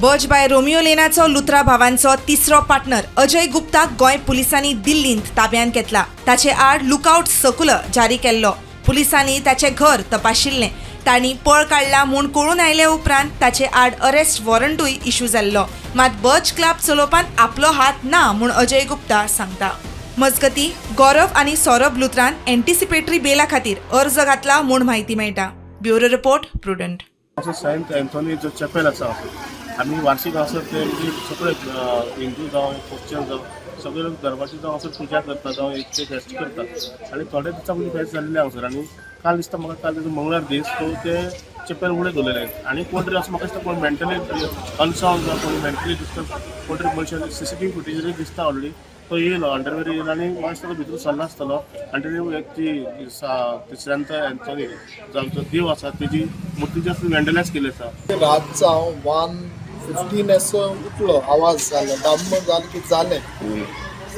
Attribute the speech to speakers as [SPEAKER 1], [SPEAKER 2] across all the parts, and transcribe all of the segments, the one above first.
[SPEAKER 1] Burj by Romeo लेनाचो लुत्रा भावांचो तिसरो partner Ajay गुप्ताक Goa पुलिसांनी दिल्लींत ताब्यांत घेतला. ताचे आड लुकआउट सर्क्युलर जारी केल्लो. पुलिसांनी ताचें घर तपाशिल्लें. तांणी पळ काडला म्हूण कळून आयले उपरांत ताचे आड अरेस्ट वॉरंटूय इश्यू जाल्लो. मात बर्ज क्लब चलोवपान आपलो हात ना म्हूण अजय गुप्ता सांगता. मजगतीं गौरव आनी सौरभ लुत्रान एंटिसिपेटरी बेला खातीर अर्ज घातला म्हूण म्हायती मेळटा. Bureau report Prudent.
[SPEAKER 2] Saint Anthony जो चॅपेल आसा आमी वार्षिक हांगासर ते सगळे हिंदू जावं क्रिश्चन जावं सगळे लोक दरबारची जावं हांगासर पुजा करता जावं एक फेस्ट करता आनी थोडे दिसा पयलीं फेस्ट जाल्ले हांगासर आनी काल दिसता म्हाका काल तेजो मंगळार दीस तो ते चॅपेल उडे दवरलेले आनी कोण तरी असं म्हाका दिसता कोण मेंटली अनसाउंड जावं कोण मेंटली डिस्टर्ब कोण तरी मनशान CCTV फुटेज दिसता ऑलरेडी तो येयलो अंडरवेर येयलो आनी म्हाका दिसता तो भितर सरला आसतलो आनी तेणी एक ती सेंट एंथोनी जांचो देव आसा तेजी मुर्ती जस्ट वेंडलायज केली आसा.
[SPEAKER 3] रातचा 1:15 असो उठलो आवाज जालो दम्म जालें की जालें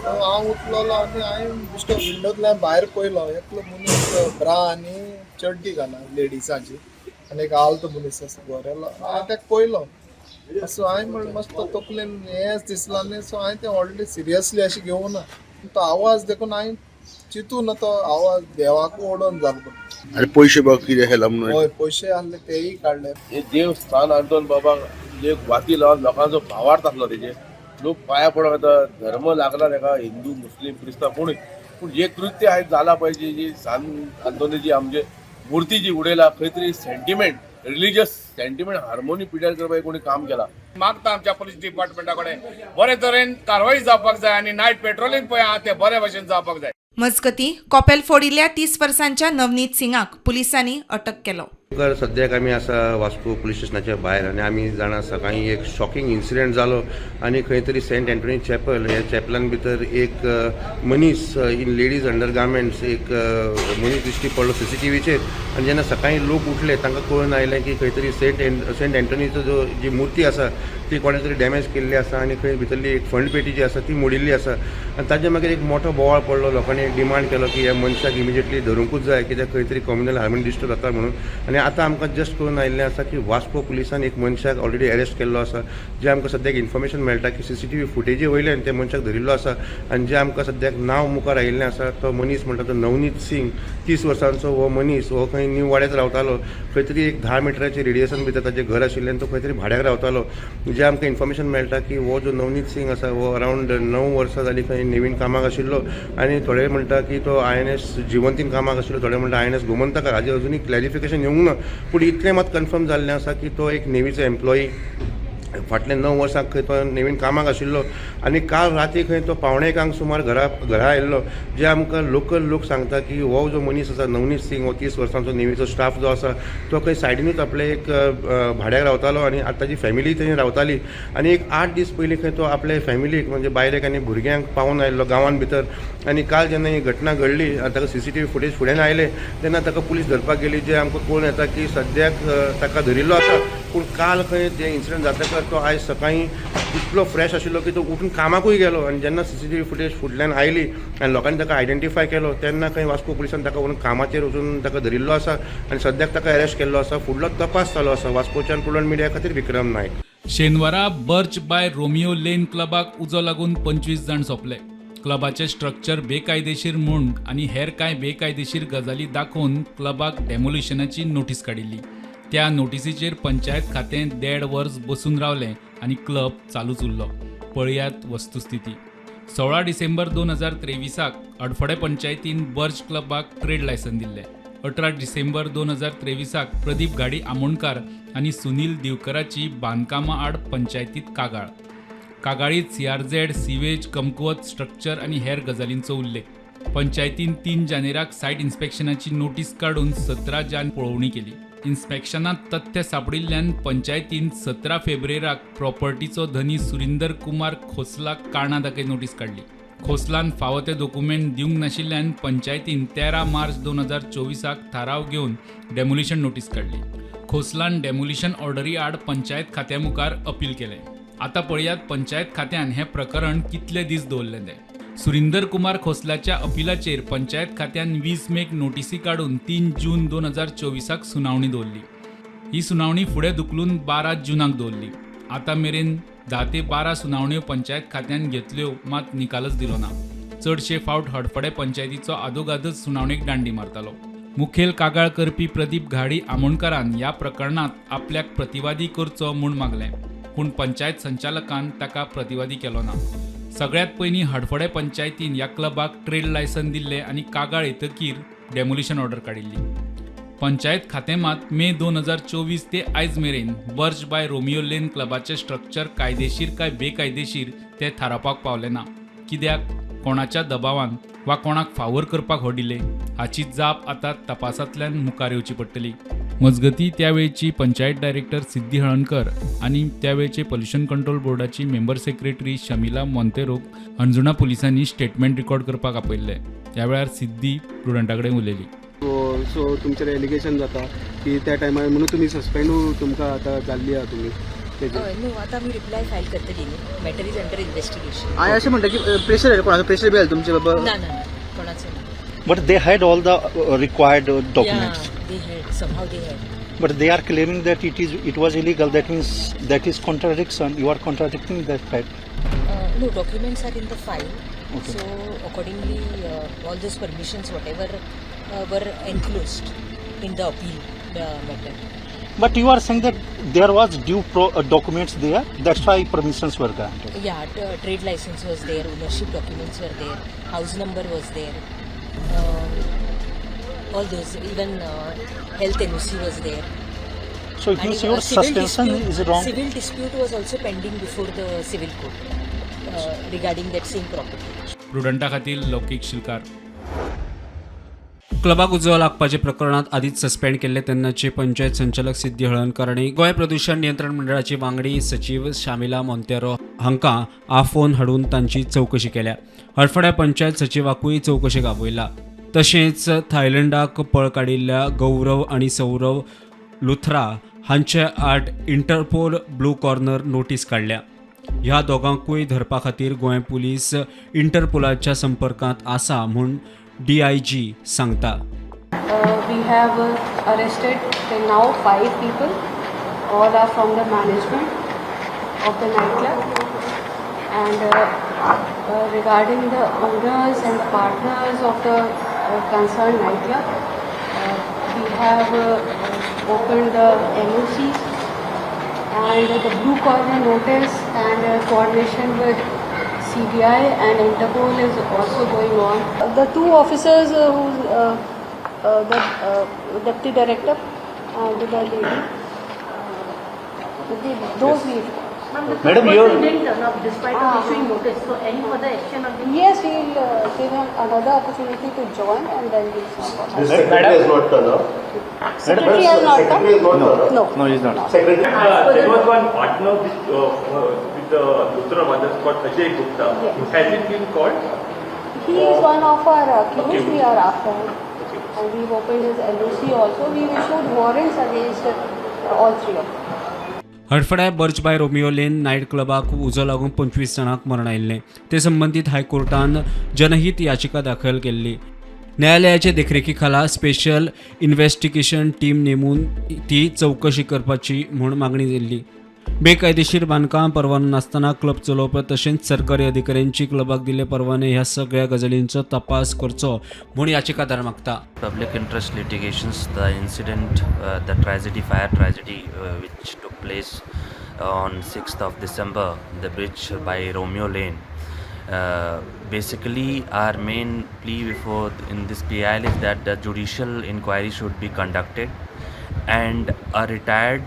[SPEAKER 3] हांव उठलोलो आनी हांवें बेश्टो विंडोंतल्यान भायर पळयलो एकलो मनीस ब्रा आनी चड्डी घाला लेडिसाची आनी एक आलतो मनीस असो गोरेलो हांवें ताका पळयलो असो हांवें म्हणलें मस्त तकलेन हेंच दिसलो आनी सो हांवें तें ऑलरेडी सिरियसली अशें घेवना तो आवाज देखून हांवें चिंतून तो आवाज देवाक ओडोन जालो.
[SPEAKER 4] आणि पैसे बघ किती हेला म्हणून
[SPEAKER 3] हय पयशे आहले तेय काडले.
[SPEAKER 5] हे देवस्थान आणून बाबा जे वाती लावन लोकांचो भावार्थ आसलो तेजे लोक पाया पडून आता धर्म लागला ताका हिंदू मुस्लिम क्रिस्तांव कोणी पूण जे कृत्य आयज जाला पळय जी सांत आंतोनी जी आमचे मुर्ती जी उडयला खंय तरी सेंटिमेंट रिलिजियस सेंटिमेंट हार्मोनी पिड्यार करपाक कोणी काम केला.
[SPEAKER 6] मागता आमच्या पुलीस डिपार्टमेंटा कडेन बरे तरेन कारवाई जावपाक जाय आनी नायट पेट्रोलिंग पळय आहा तें बरे भशेन जावपाक जाय.
[SPEAKER 1] मजगतीं कोपेल फोडिल्ल्या 30 वर्सांच्या नवनीत सिंगाक पुलिसांनी अटक केलो.
[SPEAKER 7] सद्याक आमी आसा वास्को पुलीस स्टेशनाच्या भायर आनी आमी जाणा सकाळीं एक शॉकिंग इन्सिडेंट जालो आनी खंय तरी सेंट एंथोनी चॅपल ह्या चॅपलान भितर एक मनीस इन लेडीज अंडर गार्मेंट्स एक मनीस दिश्टी पडलो CCTVचेर आनी जेन्ना सकाळीं लोक उठले तांकां कळून आयलें की खंय तरी सेंट एंथोनीचो जी मुर्ती आसा ती कोणे तरी डॅमेज केल्ली आसा आनी खंय भितरली एक फंड पेटी जी आसा ती मोडिल्ली आसा आनी ताजे मागीर एक मोठो बोवाळ पडलो. लोकांनी डिमांड केलो की ह्या मनशाक इमिजिएटली धरूंकूच जाय कित्याक खंय तरी कम्युनल हार्मोनी डिस्टर्ब जाता म्हणून. आनी आतां आमकां जस्ट कळून आयिल्लें आसा की वास्को पुलिसान एक मनशाक ऑलरेडी अरेस्ट केल्लो आसा. जे आमकां सद्याक इन्फॉर्मेशन मेळटा की CCTV फुटेजी वयल्यान त्या मनशाक धरिल्लो आसा आनी जे आमकां सद्याक नांव मुखार आयिल्लें आसा तो मनीस म्हणटा तो नवनीत सिंग 30 वर्सांचो हो मनीस हो खंय न्यू वाड्यात रावतालो. खंय तरी एक 10 मिटराचें रेडियेशन भितर ताचें घर आशिल्लें आनी तो खंय तरी भाड्याक रावतालो. जे आमकां इन्फॉर्मेशन मेळटा की हो जो नवनीत सिंग आसा हो अरावंड 9 वर्सां जालीं खंय नेवीन कामाक आशिल्लो आनी थोडे म्हणटा की तो INS जिवंतीन कामाक आशिल्लो थोडे म्हणटा INS गोमंतकार. हाजें अजुनूय क्लॅरिफिकेशन येवंक ना पूण इतलें मात कन्फर्म जाल्लें आसा की तो एक नेवीचो एम्प्लॉई फाटल्या 9 वर्सांक खंय तो नेवीन कामाक आशिल्लो आनी काल राती खंय तो 1:15 सुमार घरा आयिल्लो. जे आमकां लोकल लोक सांगता की हो जो मनीस आसा नवनीत सिंग हो 30 वर्सांचो नेवीचो स्टाफ जो आसा तो खंय सायडीनूच आपले एक भाड्याक रावतालो आनी आतां ताजी फॅमिली थंय रावताली आनी एक 8 दीस पयलीं खंय तो आपले फॅमिलीक म्हणजे बायलेक आनी भुरग्यांक पावून आयिल्लो गांवांत भितर. आनी काल जेन्ना ही घटना घडली आनी ताका CCTV फुटेज फुड्यान आयले तेन्ना ताका पुलीस धरपाक गेली. जे आमकां कळून येता की सद्याक ताका धरिल्लो आसा पूण काल खंय जे इन्सिडंट जातकर तो आयज सकाळीं इतलो फ्रेश आशिल्लो की तो उठून कामाकूय गेलो आनी जेन्ना CCTV फुटेज फुडल्यान आयली आनी लोकांनी ताका आयडेंटिफाय केलो तेन्ना खंय वास्को पुलिसान ताका व्हरून कामाचेर वचून ताका धरिल्लो आसा आनी सद्याक ताका अरेस्ट केल्लो आसा. फुडलो तपास चालू आसा. वास्कोच्यान प्रुडंट मिडिया खातीर विक्रम नायक.
[SPEAKER 8] शेनवारा बर्ज बाय रोमियो लेन क्लबाक उजो लागून 25 जाण सोंपले. क्लबाचे स्ट्रक्चर बेकायदेशीर म्हूण आनी हेर कांय बेकायदेशीर गजाली दाखोवन क्लबाक डेमोलिशनाची नोटीस काडिल्ली. त्या नोटीसीचेर पंचायत खातें 1.5 वर्स बसून रावलें आनी क्लब चालूच उरलो. पळयात वस्तुस्थिती. 16 डिसेंबर 2023 अडफडे पंचायतीन बर्ज क्लबाक ट्रेड लायसन दिल्लें. 18 डिसेंबर 2023 प्रदीप गाडी आमोणकार आनी सुनील दिवकराची बांदकामां आड पंचायतीत कागाळ. कागाळीत CRZ सिवेज कमकुवत स्ट्रक्चर आनी हेर गजालींचो उल्लेख. पंचायतीन 3 जानेराक सायट इन्स्पेक्शनाची नोटीस काडून 17 जान पळोवणी केली. इन्स्पेक्शनात तथ्य सापडिल्ल्यान पंचायतीन 17 फेब्रुवारीक प्रॉपर्टीचो धनी सुरिंदर कुमार खोसलाक कारणा दाखय नोटीस काडली. खोसलान फावो ते डॉक्युमेंट दिवंक नाशिल्ल्यान पंचायतीन 13 मार्च 2024 थाराव घेवन डेमोलिशन नोटीस काडली. खोसलान डेमोलिशन ऑर्डरी आड पंचायत खात्या मुखार अपील केलें. आतां पळयात पंचायत खात्यान हें प्रकरण कितले दीस दवरलें तें. सुरिंदर कुमार खोसलाच्या अपिलाचेर पंचायत खात्यान 20 मेक नोटीसी काडून 3 जून 2024 सुनावणी दवरली. ही सुनावणी फुडें धुकलून 12 जूनाक दवरली. आता मेरेन 10 ते 12 सुनावण्यो पंचायत खात्यान घेतल्यो, मात निकालच दिलो ना. चडशे फावट हडफडे पंचायतीचो आदोगादच सुनावणेक दांडी मारतालो. मुखेल कागाळ करपी प्रदीप घाडी आमोणकारान ह्या प्रकरणात आपल्याक प्रतिवादी करचो म्हूण मागलें, पूण पंचायत संचालकान ताका प्रतिवादी केलो ना. सगळ्यात पयलीं हडफडे पंचायतीन ह्या क्लबाक ट्रेड लायसन दिल्लें आनी कागाळ येतकीर डेमोलिशन ऑर्डर काडिल्ली. पंचायत खातें मात मे 2024 ते आयज मेरेन बर्च बाय रोमियो लेन क्लबाचें स्ट्रक्चर कायदेशीर काय बेकायदेशीर तें थारावपाक पावलें ना. कित्याक, कोणाच्या दबावान वा कोणाक फावोर करपाक हो डिले हाची जाप आतां तपासांतल्यान मुखार येवची पडटली. मजगतीं त्या वेळची पंचायत डायरेक्टर सिद्धी हळणकर आनी त्या वेळचे पोल्युशन कंट्रोल बोर्डाची मेंबर सेक्रेटरी शमिला मोंतेरोक अंजुणा पुलिसांनी स्टेटमेंट रेकॉर्ड करपाक आपयल्ले. ह्या वेळार सिद्धी प्रुडंटा कडेन उलयली.
[SPEAKER 9] सो तुमचेर एलिगेशन जाता की त्या टायमार म्हणून तुमी सस्पेंडू तुमकां आतां जाल्ली आहा तुमी
[SPEAKER 10] नो आता मी रिप्लाय फायल करतली न्ही. Matter is under investigation.
[SPEAKER 9] हांवें अशें म्हणटा की प्रेशर आहे, कोणाचो प्रेशर बी आयला तुमचे बाबा?
[SPEAKER 10] ना ना कोणाचो ना.
[SPEAKER 11] But they had all the required documents.
[SPEAKER 10] Yeah, they had somehow they had.
[SPEAKER 11] But they are claiming that it was illegal. That means that is contradiction. You are contradicting that fact.
[SPEAKER 10] No, documents are in the file.
[SPEAKER 11] Okay.
[SPEAKER 10] So accordingly, all those permissions, whatever, were enclosed in the appeal matter.
[SPEAKER 11] But you are saying that there was due documents there. That's why permissions were granted.
[SPEAKER 10] Yeah, trade license was there, ownership documents were there, house number was there. All those, even health NOC was there.
[SPEAKER 11] So it means your suspension is wrong.
[SPEAKER 10] Civil dispute was also pending before the civil court regarding that same property.
[SPEAKER 8] प्रुडंटा खातीर लौकीक शिलकार.
[SPEAKER 12] क्लबाक उजो लागपाचे प्रकरणात आदींच suspend केल्ले तेन्नाचे पंचायत संचालक सिद्धी हळणकर आनी गोंय प्रदूषण नियंत्रण मंडळाची वांगडी सचिव शामिला मोंतेरो हांकां आफोन हाडून तांची चवकशी केल्या. हडफड्या पंचायत सचिवाकूय चवकशेक आपयला. तशेंच थायलंडाक पळ काडिल्ल्या गौरव आनी सौरव लुथरा हांचे आड इंटरपोल ब्लू कॉर्नर नोटीस काडल्या. ह्या दोगांकूय धरपा खातीर गोंय पुलीस इंटरपोलाच्या संपर्कांत आसा म्हूण DIG सांगता.
[SPEAKER 13] We have arrested till now 5 people. All are from the management of the nightclub. And regarding the owners and the partners of the concerned nightclub, we have opened the NOCs and the blue corner notice, and coordination with CBI and Interpol is also going on. The 2 officers the deputy director and the lady, those we.
[SPEAKER 11] Madam, you
[SPEAKER 13] didn't turn up despite issuing notice. So any further action on this? Yes, we'll give him another opportunity to join, and then we'll stop.
[SPEAKER 2] The secretary has not turned up.
[SPEAKER 13] Secretary has not come? No.
[SPEAKER 11] no, he's not.
[SPEAKER 2] Secretary. There was one partner with the Luthra Brothers called Ajay Gupta.
[SPEAKER 13] Yes.
[SPEAKER 2] Has it been called?
[SPEAKER 13] He is one of our accused. We are after him. And we've opened his LOC also. We've issued warrants against all 3 of them.
[SPEAKER 12] हडफड्या Birch by Romeo Lane night क्लबाक उजो लागून 25 जाणांक मरण आयिल्लें. ते संबंदीत हायकोर्टान जनहीत याचिका दाखल केल्ली. न्यायालयाचे देखरेखी खाला स्पेशल इन्व्हेस्टिगेशन टीम नेमून ती चवकशी करपाची म्हूण मागणी केल्ली. बेकायदेशीर बांदकाम परवानो नासतना क्लब चलोवप तशेंच सरकारी अधिकाऱ्यांची क्लबाक दिल्ले परवाने ह्या सगळ्या गजालींचो तपास करचो म्हूण याचिकादार मागता.
[SPEAKER 14] Public interest litigations, the incident, the fire tragedy which took place on 6th of December, the bridge by Romeo Lane. Basically, our main plea before in this PIL is that the judicial inquiry should be conducted, and a retired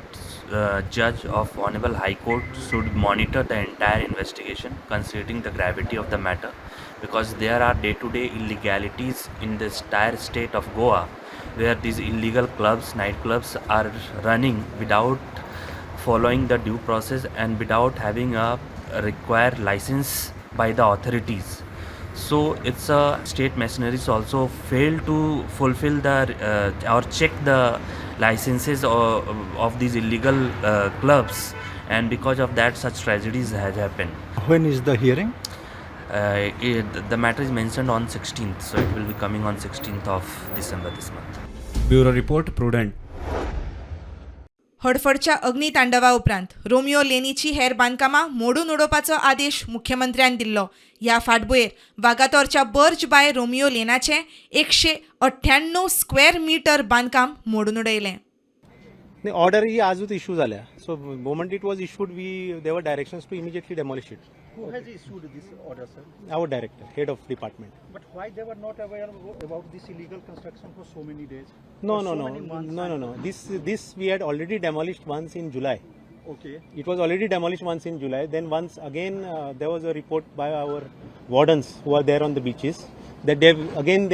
[SPEAKER 14] judge of Honorable High Court should monitor the entire investigation, considering the gravity of the matter, because there are day-to-day illegalities in this entire state of Goa, where these illegal clubs, nightclubs, are running without following the due process and without having a required license by the authorities. So it's a state machineries also failed to fulfill the or check the licenses of these illegal clubs, and because of that such tragedies have happened.
[SPEAKER 11] When is the hearing?
[SPEAKER 14] The matter is mentioned on 16th, so it will be coming on 16th of December this month.
[SPEAKER 12] Bureau report prudent.
[SPEAKER 1] हडफडच्या अग्नितांडवा उपरांत Romeo लेनीची हेर बांदकामां मोडून उडोवपाचो आदेश मुख्यमंत्र्यान दिल्लो. ह्या फाटभुंयेर वागातोरच्या बर्ज बाय रोमियो लेनाचें 198 स्क्वेअर मीटर बांदकाम मोडून उडयलें.
[SPEAKER 9] ऑर्डर ही आजूच इश्यू जाल्या. So moment it was issued there directions to immediately demolish it.
[SPEAKER 11] Who has issued this order, sir?
[SPEAKER 9] Our director, head of department.
[SPEAKER 11] But why they were not aware about this illegal construction for so many days?
[SPEAKER 9] No.
[SPEAKER 11] many months?
[SPEAKER 9] This we had already demolished once in July.
[SPEAKER 11] Okay.
[SPEAKER 9] It was already demolished once in July. Then once again there was a report by our wardens who are there on the beaches that they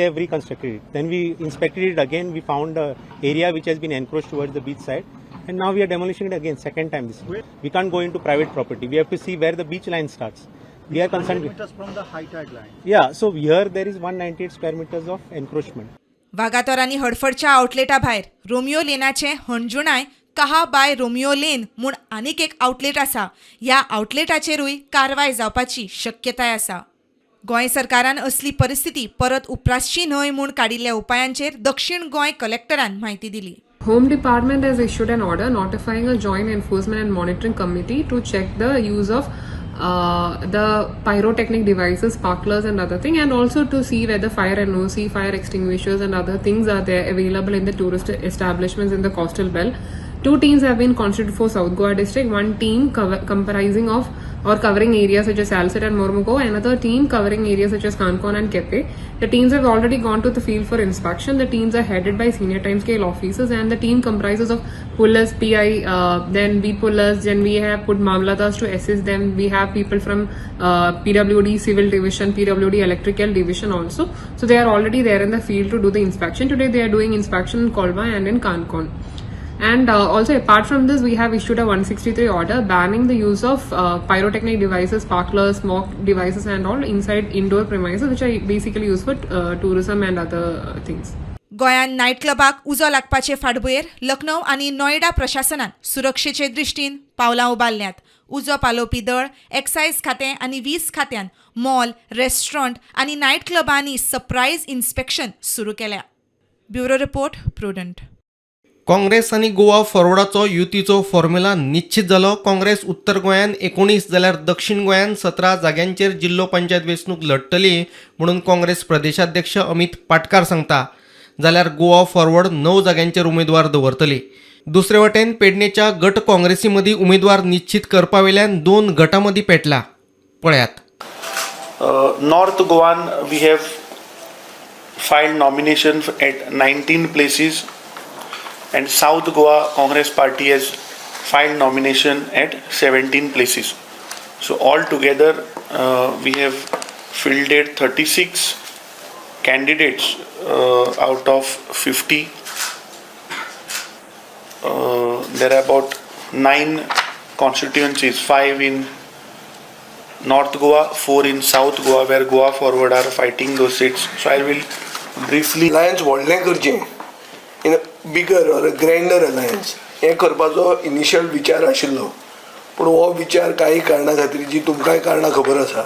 [SPEAKER 9] have reconstructed it. Then we inspected it again. We found a area which has been encroached towards the beach side. And now we are demolishing it again, second time this year. We can't go into private property. We have to see where the beach line starts. We are concerned
[SPEAKER 11] 100 meters from the high tide line.
[SPEAKER 9] Yeah, so here there is 198 square meters of encroachment.
[SPEAKER 1] Vagator आनी हडफडच्या आउटलेटा भायर Romeo लेनाचें हणजुणाय कहा bye Romeo लेन म्हूण आनीक एक outlet आसा. ह्या आउटलेटाचेरूय कारवाय जावपाची शक्यताय आसा. गोंय सरकारान असली परिस्थिती परत उपरासची न्हय म्हूण काडिल्ल्या उपायांचेर दक्षिण गोंय कलेक्टरान म्हायती दिली.
[SPEAKER 13] Home Department has issued an order notifying a joint enforcement and monitoring committee to check the use of the pyrotechnic devices, sparklers and other thing, and also to see whether fire NOC, fire extinguishers and other things are there available in the tourist establishments in the coastal belt. 2 teams have been constituted for South Goa district, 1 team comprising of or covering areas such as Salsette and Mormugo, another team covering areas such as Kankon and Kepe. The teams have already gone to the field for inspection. The teams are headed by senior time scale officers, and the team comprises of pullers, PI, then beat pullers, then we have put mamlatars to assist them. We have people from PWD Civil Division, PWD Electrical Division also. So they are already there in the field to do the inspection. Today they are doing inspection in Kolba and in Kankon. And also apart from this, we have issued a 163 order banning the use of pyrotechnic devices, sparklers, smoke devices and all inside indoor premises, which are basically used for tourism and other things.
[SPEAKER 1] गोंयान night क्लबाक उजो लागपाचे फाटभुंयेर लखनौ आनी नोएडा प्रशासनान सुरक्षेचे दृश्टीन पावलां उबारल्यांत. उजो पालोवपी दळ, एक्सायज खातें आनी वीज खात्यान मॉल, रेस्टॉरंट आनी नायट क्लबांनी सरप्रायज इन्स्पेक्शन सुरू केल्या. Bureau report prudent.
[SPEAKER 15] काँग्रेस आनी गोवा फॉरवर्डाचो युतीचो फॉर्म्युला निश्चित जालो. काँग्रेस उत्तर गोंयान 19 जाल्यार दक्षिण गोंयान 17 जाग्यांचेर जिल्लो पंचायत वेंचणूक लढटली म्हणून काँग्रेस प्रदेशाध्यक्ष अमित पाटकार सांगता. जाल्यार गोवा फॉरवर्ड 9 जाग्यांचेर उमेदवार दवरतली. दुसरे वटेन पेडणेच्या गट काँग्रेसी मदीं उमेदवार निश्चित करपा वयल्यान 2 गटां मदीं पेटला. पळयात.
[SPEAKER 16] North Goan we have filed nomination at 19 places, and South Goa Congress Party has filed nomination at 17 places. So altogether we have fielded 36 candidates out of 50. There are about 9 constituencies, 5 in North Goa, 4 in South Goa, where Goa Forward are fighting those seats. So I will briefly.
[SPEAKER 17] Alliance व्हडलें करचें in bigger or grinder alliance हें करपाचो initial विचार आशिल्लो, पूण हो विचार काही कारणां खातीर जी तुमकांय कारणां खबर आसा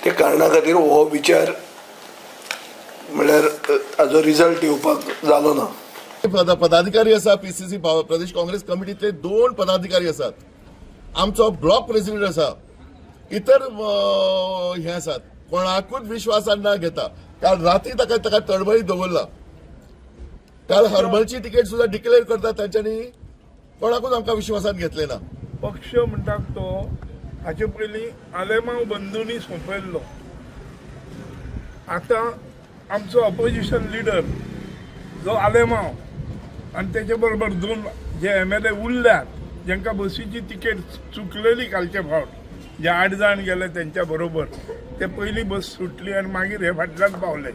[SPEAKER 17] ते कारणां खातीर हो विचार म्हळ्यार हाजो रिजल्ट येवपाक जालो ना.
[SPEAKER 3] पदाधिकारी आसा, PCC प्रदेश काँग्रेस कमिटीतले 2 पदाधिकारी आसात, आमचो ब्लॉक प्रेसिडेंट आसा, इतर हे आसात. कोणाकूच विश्वासान न घेता. काल राती ताका तडमळीत दवरला. काल हरमलची तिकेट सुद्धा डिक्लेअर करता तांच्यांनी कोणाकूच आमकां विश्वासान घेतले ना.
[SPEAKER 18] पक्ष म्हणटा तो हाचे पयलीं आलेमांव बंधूंनी सोंपयल्लो. आतां आमचो अपोजिशन लिडर जो आलेमांव आनी तेचे बरोबर 2 जे MLA उरल्यात, जांकां बसीची तिकेट चुकलेली कालचे फावट, जे 8 जाण गेले त्यांच्या बरोबर, ते पहिली बस सुटली आणि मागीर हे फाटल्यान पावले.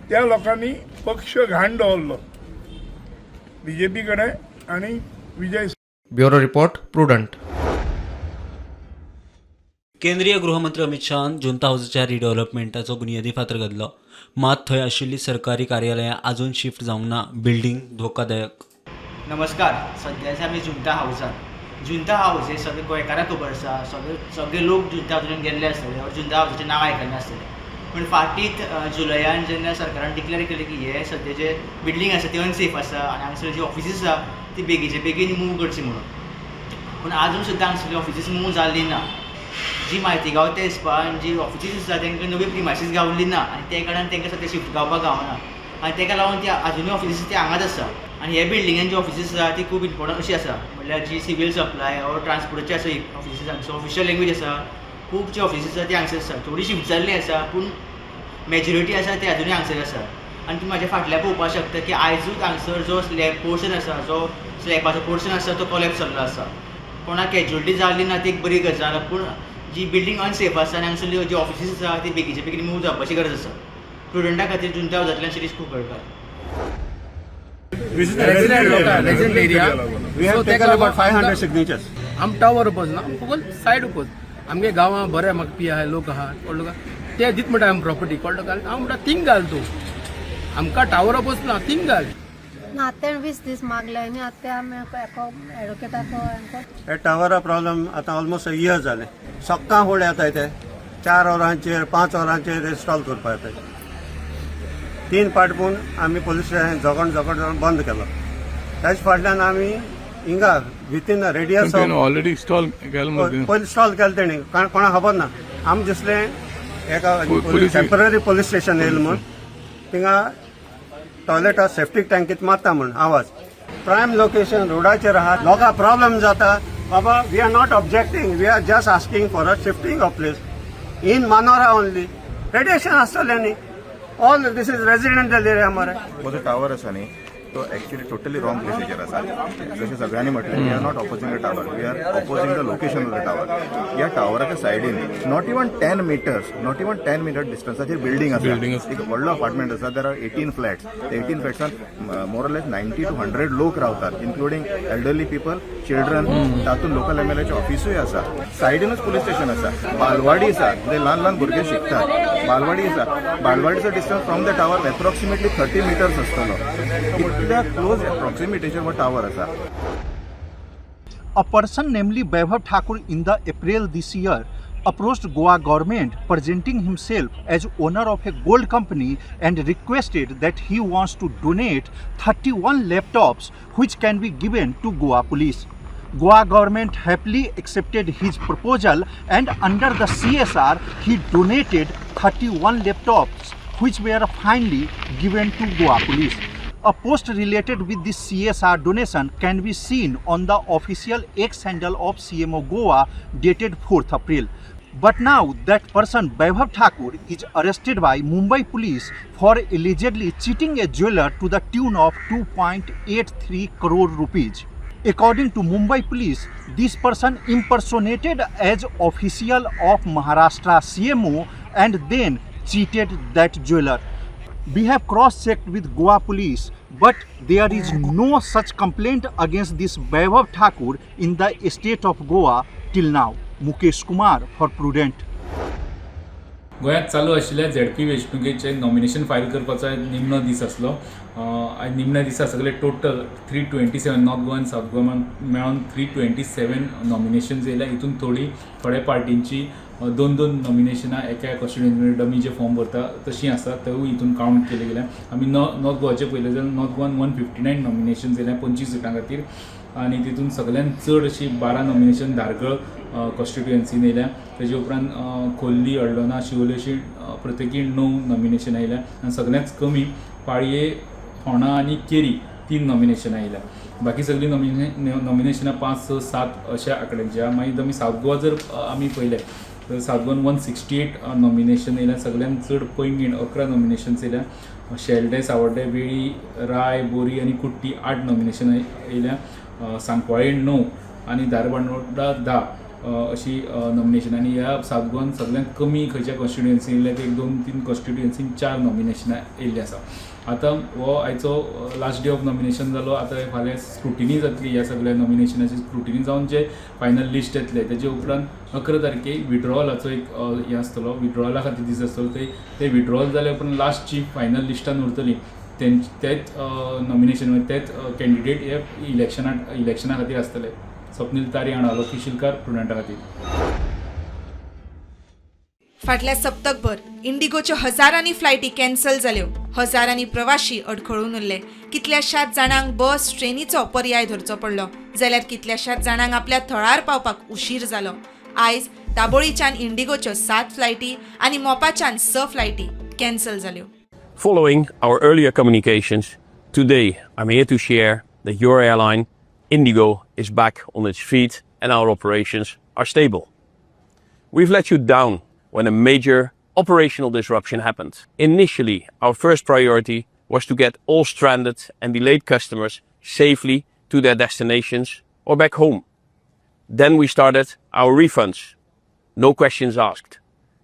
[SPEAKER 18] त्या लोकांनी पक्ष घाण दवरलो BJP कडे आणि विजय.
[SPEAKER 15] Bureau report prudent.
[SPEAKER 12] केंद्रीय गृहमंत्री अमित शहान जुंता हाऊसच्या रिडेव्हलपमेंटाचो बुनियादी फातर घातलो. मात थंय आशिल्ली सरकारी कार्यालयां आजून शिफ्ट जावंक ना. बिल्डींग धोकादायक.
[SPEAKER 19] नमस्कार. सध्याचे आमी जुंता हाऊसात. जुंता हाऊस हे सगळे गोंयकारांक खबर आसा. सगळे लोक जुंता हाऊसांत गेल्ले आसतले, जुंता हाऊसाचें नांव आयकल्लें आसतलें. पूण फाटींत जुलयान जेन्ना सरकारान डिक्लेअर केलें की हे सद्याचे बिल्डींग आसा ते अनसेफ आसा आनी हांगसर जी ऑफिसीस आसा ती बेगीचे बेगीन मूव करची म्हणून. पूण आजून सुद्दां हांगसरली ऑफिसीस मूव जाल्ली ना. जी म्हायती गावता ते हिसपान जी ऑफिसीस आसा तांकां नवी प्रिमायसीस गावल्ली ना आनी ते कारणान तांकां सद्या शिफ्ट गावपाक गावना आनी ताका लागून ती आजुनूय ऑफिसीस ती हांगाच आसा. आनी हे बिल्डिंगान जी ऑफिसीस आसा ती खूब इम्पॉर्टंट अशी आसा म्हणल्यार जी सिवील सप्लाय ऑर ट्रान्सपोर्टाची आसा ऑफिसीस हांगसर ऑफिशियल लँग्वेज आसा. खूबची ऑफिसीस आसा ती हांगसर आसा. थोडी शिफ्ट जाल्ली आसा पूण मेजॉरिटी आसा ती आजुनूय हांगसर आसा. आनी तुमी म्हाज्या फाटल्यान पळोवपाक शकता की आयजूच हांगसर जो स्लॅब पोर्शन आसा जो स्लॅबाचो पोर्शन आसा तो कोलॅप्स जाल्लो आसा. कोणाक कॅज्युअलिटी जाल्ली ना ती एक बरी गजाल पूण जी बिल्डींग अनसेफ आसा आनी हांगसरली जी ऑफिसीस आसा ती बेगीचे बेगीन मूव जावपाची गरज आसा. स्टुडंटा खातीर जुंता हावजांतल्यान Shirish Kunkalkar.
[SPEAKER 2] Resident area. We have taken about 500 signatures.
[SPEAKER 20] आम टावर उपोज ना फकत सायड उपोज आमगे गांवां बरे म्हाका पी आहाय लोक आहा कळ्ळो का ते दीत म्हणटा आमी प्रॉपर्टी कळ्ळो का हांव म्हणटा थिंग घाल तूं आमकां टावर उपोज ना थिंग घाल.
[SPEAKER 13] आतां 20 दीस मागले आनी आतां आमी एडवोकेटाको
[SPEAKER 2] हे टावरा प्रॉब्लम आतां ऑलमोस्ट अ इयर जालें. सकाळ फुडें येताय ते 4 वरांचेर 5 वरांचेर इन्स्टॉल करपाक येताय. 3 पाटपून आमी पुलीस स्टेशन झगड बंद केलो. त्याच फाटल्यान आमी हिंगा विथीन रेडियस
[SPEAKER 18] ऑलरेडी इन्स्टॉल केलें
[SPEAKER 2] पयलीं इन्स्टॉल केलें तेणी कोणाक खबर ना. आमी दिसलें एका टेम्पररी पुलीस स्टेशन येयलें म्हूण थिंगा टॉयलेटा सेफ्टीक टँकीत मारता म्हूण आवाज. प्रायम लोकेशन रोडाचेर आहा लोकांक प्रॉब्लेम जाता. बाबा we are not objecting we are just asking for a shifting of place in Manora only. Radiation आसतलें न्ही. All this is residential area मरे.
[SPEAKER 21] जो टावर आसा न्ही तो एक्चुअली टोटली रॉंग प्लेसीचेर आसा. जशें सगळ्यांनी म्हटलें we are not opposing the tower we are opposing the location of the tower. ह्या टावराच्या सायडीन नॉट इवन 10 मीटर डिस्टन्साचेर बिल्डींग आसा. एक व्हडलो अपार्टमेंट आसा. There are 18 flats. ते 18 फ्लॅट्सान मोर ऑर लेस 90 to 100 लोक रावतात इन्क्लुडींग एल्डरली पीपल चिल्ड्रन. तातूंत लोकल MLAचें ऑफिसूय आसा. सायडीनूच पुलीस स्टेशन आसा. बालवाडी आसा जे ल्हान भुरगे शिकतात. बालवाडी आसा. बालवाडीचो distance from the tower approximately 30 metres आसतलो. क्लोज proximity वो टावर आसा.
[SPEAKER 11] A person namely Vaibhav Thakur in the April this year approached Goa government presenting himself as owner of a gold company and requested that he wants to donate 31 laptops which can be given to Goa police. Goa government happily accepted his proposal and under the CSR he donated 31 laptops which were finally given to Goa police. A post related with this CSR donation can be seen on the official X handle of CMO Goa dated 4th April. But now that person Vaibhav Thakur is arrested by Mumbai police for allegedly cheating a jeweler to the tune of 2.83 crore rupees. According to Mumbai police, this person impersonated as official of Maharashtra CMO and then cheated that jeweler. We have cross-checked with Goa police, but there is no such complaint against this Vaibhav Thakur in the state of Goa till now. Mukesh Kumar for Prudent.
[SPEAKER 8] गोंयांत चालू आशिल्ल्या ZP वेंचणुकेचें nomination file करपाचो निमणो दीस आसलो. निमण्या दिसा सगळे total 327 north Goa आनी सावथ गोवा मेळोन 327 नॉमिनेशन्स येयल्या. हितून थोड्या पार्टींची 2 नॉमिनेशनां एका कॉन्स्टिट्युएन्सी डमी जे फॉर्म भरता तशीं आसा तेवूय हितून कावंट केले गेल्या. आमी नॉर्थ गोवाचें पयलें जाल्यार नॉर्थ गोवान 159 नॉमिनेशन्स येयल्या 25 सिटां खातीर आनी तितून सगळ्यांत चड अशी 12 नॉमिनेशन धारगळ कॉन्स्टिट्युएन्सीन येयल्या. तेजे उपरांत खोर्ली अळदोना शिवोले अशी प्रत्येकी 9 नॉमिनेशन आयल्या आनी सगळ्यांत कमी पाळये फोंडा आनी केरी 3 नॉमिनेशनां आयल्या. बाकी सगळीं नॉमिनेशनां 5, 6, 7 अशा आंकड्यांची. मागीर आमी सावथ गोवा जर आमी पळयलें तर सावथ गोवान 168 नॉमिनेशन येयल्या. सगळ्यांत चड पैंगीण 11 नॉमिनेशन्स येयल्या. शेल्डे, सावर्डे, वेळी, राय, बोरी आनी कुट्टी 8 नॉमिनेशन येयल्या. सांकवाळे 9 आनी धारबांदोडा 10 अशी नॉमिनेशन. आनी ह्या सावथ गोवान सगळ्यांत कमी खंयच्या कॉन्स्टिट्युएन्सीन येयल्या ते 2-3 कॉन्स्टिट्युएन्सीन 4 नॉमिनेशनां येयल्ली आसा. आतां हो आयचो लास्ट डे ऑफ नॉमिनेशन जालो. आतां फाल्यां स्क्रुटिनी जातली ह्या सगळ्या नॉमिनेशनाची. स्क्रुटिनी जावन जे फायनल लिस्ट येतले तेजे उपरांत 11 तारखेक विड्रॉवलाचो एक हें आसतलो. विड्रॉवला खातीर दीस आसतलो. ते विड्रॉवल जाल्या उपरांत लास्टची फायनल लिस्टान उरतली तेच नॉमिनेशन तेच कॅन्डिडेट हे इलेक्शना खातीर आसतले. स्वप्नील तारी हांगा लोकी शिलकार प्रुडंटा खातीर.
[SPEAKER 1] फाटल्या सप्तकभर इंडिगोच्यो हजारांनी फ्लायटी कॅन्सल जाल्यो. हजारांनी प्रवाशी अडखळून उरले. कितल्याशाच जाणांक बस ट्रेनीचो पर्याय धरचो पडलो जाल्यार कितल्याशाच जाणांक आपल्या थळार पावपाक उशीर जालो. आयज दाबोळीच्यान इंडिगोच्यो 7 फ्लायटी आनी मोपाच्यान 6 फ्लायटी कॅन्सल जाल्यो.
[SPEAKER 4] Following our earlier communications, today I'm here to share that your airline, Indigo, is back on its feet and our operations are stable. We've let you down when a major operational disruption happened. Initially, our first priority was to get all stranded and delayed customers safely to their destinations or back home. Then we started our refunds. No questions asked.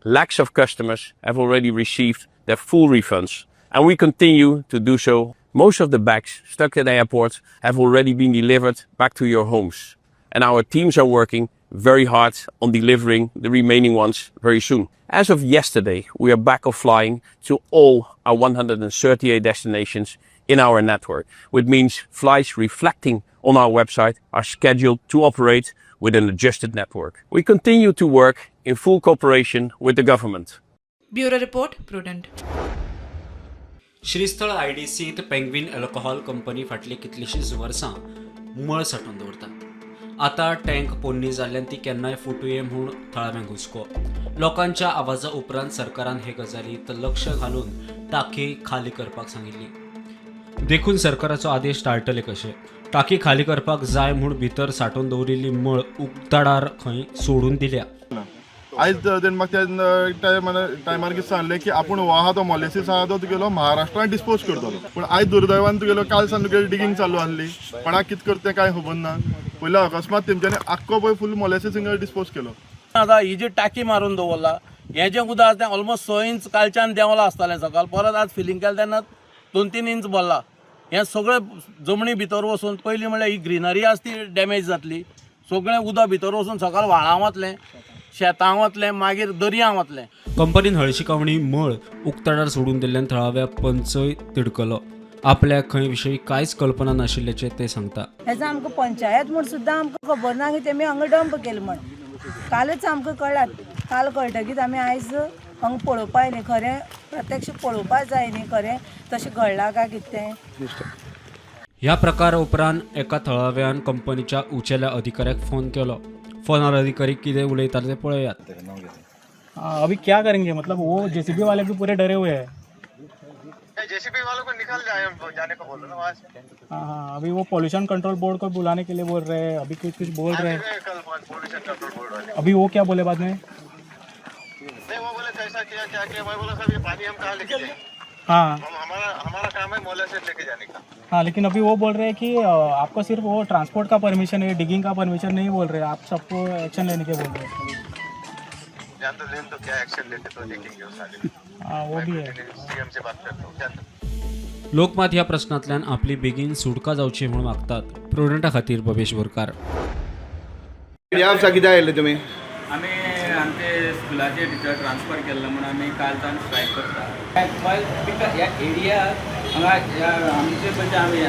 [SPEAKER 4] Lakhs of customers have already received their full refunds, and we continue to do so. Most of the bags stuck at airports have already been delivered back to your homes, and our teams are working very hard on delivering the remaining ones very soon. As of yesterday, we are back of flying to all our 138 destinations in our network, which means flights reflecting on our website are scheduled to operate with an adjusted network. We continue to work in full cooperation with the government.
[SPEAKER 1] Bureau report prudent.
[SPEAKER 12] Shristhal IDCत penguin alcohol company फाटली कितलीशींच वर्सां मळ साठोवन दवरता. आतां tank पोन्नी जाल्ल्यान ती केन्नाय फुटुये म्हूण थळाव्यांक हुस्को. लोकांच्या आवाजा उपरांत सरकारान हे गजालींत लक्ष घालून टांकी खाली करपाक सांगिल्ली. देखून सरकाराचो आदेश टाळटले कशे. टांकी खाली करपाक जाय म्हूण भितर सांठोवन दवरिल्ली मळ उक्ताडार खंय सोडून दिल्या.
[SPEAKER 2] आयज तेणें म्हाका टायमार कितें सांगलें की आपूण हो आहा तो मॉलेसीस आहा तो तुगेलो महाराष्ट्रांत डिस्पोज करतलो. पूण आयज दुर्दैवान तुगेलो काल सावन तुगेली डिगींग चालू आसली. कोणाक कितें करता तें कांय खबर ना. पयलो अकस्मात तेंच्यांनी आख्खो पळय फूल मॉलेसीस हिंगा डिस्पोज केलो.
[SPEAKER 20] आतां ही जी टाकी मारून दवरला हें जें उदक आसा तें ऑलमोस्ट 6 इंच कालच्यान देंवलां आसतालें. सकाळ परत आज फिलींग केलें तेन्ना 2-3 इंच भरला. हें सगळें जमनी भितर वचून पयलीं म्हणल्यार ही ग्रिनरी आसा ती डॅमेज जातली. सगळें उदक भितर वचून सकाळ व्हाळां वतलें, शेतां वतलें, मागीर दर्या वतलें.
[SPEAKER 12] कंपनीन हळशिकावणी मळ उक्ताडार सोडून दिल्ल्यान थळाव्या पंचय तिडकलो. आपल्याक खंय विशयी कांयच कल्पना नाशिल्ल्याचें ते सांगता.
[SPEAKER 22] हेजो आमकां पंचायत म्हूण सुद्दां आमकां खबर ना की तेमी हांगा डंप केलें म्हण. कालच आमकां कळ्ळां. काल कळटकीच आमी आयज हांगा पळोवपा येयलें. खरें प्रत्यक्ष पळोवपा जाय न्ही खरें तशें घडलां काय कितें तें.
[SPEAKER 12] ह्या प्रकार उपरांत एका थळाव्यान कंपनीच्या उंचेल्या अधिकाऱ्याक फोन केलो. फोनार अधिकारी कितें उलयताले ते पळयात.
[SPEAKER 9] अभी क्या करेंगे, मतलब वो जेसीबी वाले भी पूरे डरे हुए हैं.
[SPEAKER 3] जेसीबी वालों को निकाल जाने को बोल रहे हैं वहाँ से.
[SPEAKER 9] हाँ, अभी वो पोल्यूशन कंट्रोल बोर्ड को बुलाने के लिए बोल रहे हैं. अभी कुछ बोल रहे हैं.
[SPEAKER 3] पोल्यूशन कंट्रोल बोर्ड वाले
[SPEAKER 9] अभी वो क्या बोले बाद में?
[SPEAKER 3] नहीं, वो बोले कैसा किया क्या किया. मैं बोला साहब ये पानी हम कहाँ लेके जाएं.
[SPEAKER 9] हाँ,
[SPEAKER 3] हमारा काम है मोले से लेके जाने का.
[SPEAKER 9] हाँ, लेकिन अभी वो बोल रहे हैं कि आपको सिर्फ वो ट्रांसपोर्ट का परमिशन है, डिगिंग का परमिशन नहीं बोल रहे. आप सबको एक्शन लेने के बोल रहे हैं.
[SPEAKER 3] जान तो लेन तो क्या एक्शन लेते तो देखेंगे वो सारे.
[SPEAKER 9] हाँ, वो भी है.
[SPEAKER 3] सीएम से बात करता हूँ. जान
[SPEAKER 12] लोकमत ह्या प्रश्नांतल्यान आपली बेगीन सुटका जावची म्हूण मागतात. प्रुडंटा खातीर भवेश बोरकार.
[SPEAKER 21] ह्या वर्सा कित्याक आयले तुमी?
[SPEAKER 23] आमी आमचे स्कुलाचे टिचर ट्रान्सफर केल्लो म्हणून आमी कालच्यान स्ट्रायक करता. ह्या एरियाक हांगा आमचे पयलीं आमी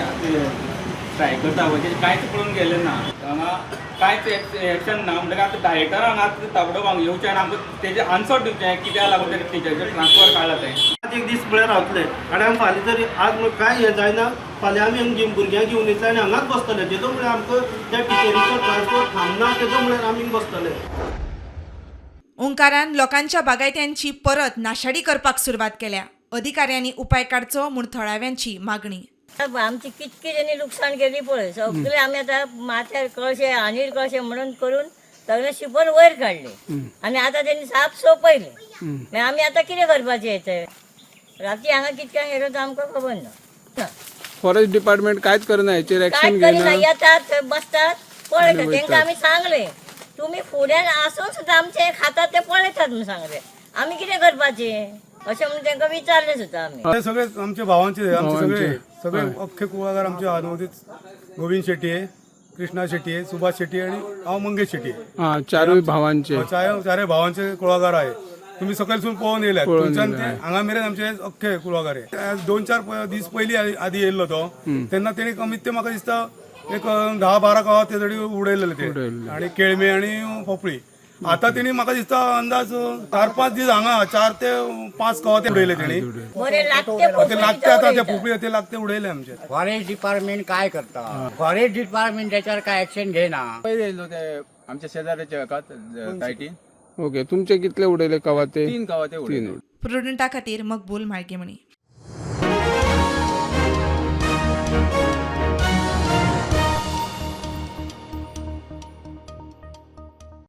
[SPEAKER 23] स्ट्रायक करता म्हणजे कांयच पळोवन गेलें ना. हांगा कांयच एक्शन ना. म्हणटकीर आतां डायरेक्टरान आतां ताबडतोब येवचें आनी आमकां तेजें आन्सर दिवचें कित्याक लागून तें टिचरचें ट्रान्सफर काडलां तें.
[SPEAKER 24] एक दीस म्हळ्यार रावतले आनी आमी फाल्यां जर आज कांय हें जायना फाल्यां आमी हांगा भुरग्यांक घेवन येतले आनी हांगाच बसतले. जेजो म्हळ्यार आमकां त्या टिचरीचो ट्रान्सफर थांबना तेजो म्हळ्यार आमी बसतले.
[SPEAKER 1] ओंकारान लोकांच्या बागायत्यांची परत नाशाडी करपाक सुरवात केल्या. अधिकाऱ्यांनी उपाय काडचो म्हूण थळाव्यांची मागणी.
[SPEAKER 10] आमची कितकी लुकसाण केली पळय. सगळे आमी आतां माथ्यार कळशे आनीर कळशे म्हणून करून सगळे शिपण वयर काडले आनी आतां तेणी साप सोंपयले. मागीर आमी आतां कितें करपाचें येते. राती हांगा कितक्यांक येलो तो आमकां खबर ना.
[SPEAKER 20] फॉरेस्ट डिपार्टमेंट कांयच करना हेचेर एक्शन
[SPEAKER 10] कांयच
[SPEAKER 20] घेना.
[SPEAKER 10] करिना. येतात बसतात पळयतात. तांकां आमी सांगलें तुमी फुड्यान आसून सुद्दां आमचे खातात ते पळयतात म्हणून सांगलें. आमी कितें करपाचें अशें म्हणून तांकां विचारलें सुद्दां आमी.
[SPEAKER 25] सगळे आमचे भावांचे सगळे अख्खे कुळागर आमचे अनवदीत गोविंद शेटये, कृष्णा शेटये, सुभाष शेटये आणि हांव मंगेश शेटये.
[SPEAKER 20] चारूय भावांचे
[SPEAKER 25] चारय भावांचे कुळागर आहे. तुम्ही सकाळसून पळोवन येयल्यात. थंयच्यान ते हांगा मेरेन आमचे अख्खे कुळागर आहे. 2-4 दीस पयलीं आदी येयल्लो तो तेन्ना तेणी कमीत ते म्हाका दिसता एक 10-12 गांवां ते उडयलेले ते आणि केळमे आणि पोपळी आता तेणी म्हाका दिसता अंदाज 4-5 दीस हांगा 4 ते 5 कवाथे उडयले तेणी
[SPEAKER 10] बरे
[SPEAKER 25] ते लागते आता ते पोपळी ते लागते उडयले आमचे.
[SPEAKER 5] फॉरेस्ट डिपार्टमेंट काय करता? फॉरेस्ट डिपार्टमेंट त्याच्यावर काय ऍक्शन घेना.
[SPEAKER 23] पहिले ते आमच्या शेजाऱ्याच्या सायटीन.
[SPEAKER 6] ओके, तुमचे कितले उडयले कवाथे?
[SPEAKER 23] 3 कवाथे उडयले.
[SPEAKER 1] प्रुडंटा खातीर मकबूल माळकेमणी.